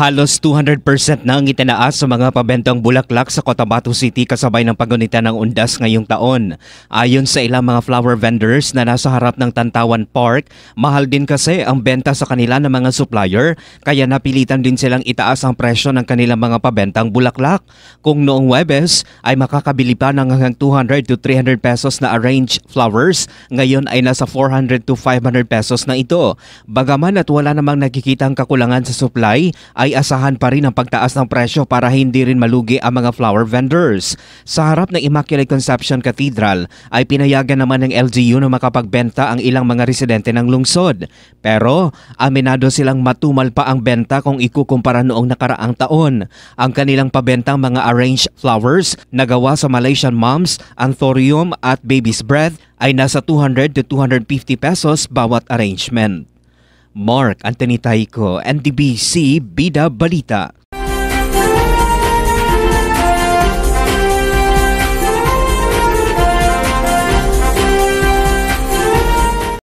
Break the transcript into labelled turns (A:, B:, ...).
A: Halos 200% na ang itinaas sa mga pabentang bulaklak sa Cotabato City kasabay ng paggunita ng undas ngayong taon. Ayon sa ilang mga flower vendors na nasa harap ng Tantawan Park, mahal din kasi ang benta sa kanila ng mga supplier kaya napilitan din silang itaas ang presyo ng kanilang mga pabentang bulaklak. Kung noong Huwebes ay makakabili pa ng hanggang 200 to 300 pesos na arranged flowers, ngayon ay nasa 400 to 500 pesos na ito. Bagaman at wala namang nakikitang kakulangan sa supply, ay asahan pa rin ang pagtaas ng presyo para hindi rin malugi ang mga flower vendors. Sa harap ng Immaculate Conception Cathedral ay pinayagan naman ng LGU na makapagbenta ang ilang mga residente ng lungsod. Pero aminado silang matumal pa ang benta kung ikukumpara noong nakaraang taon. Ang kanilang pabentang mga arranged flowers na gawa sa Malaysian Moms, Anthurium at Baby's Breath ay nasa 200 to 250 pesos bawat arrangement. Mark Anthony Taico, NDBC Bida Balita.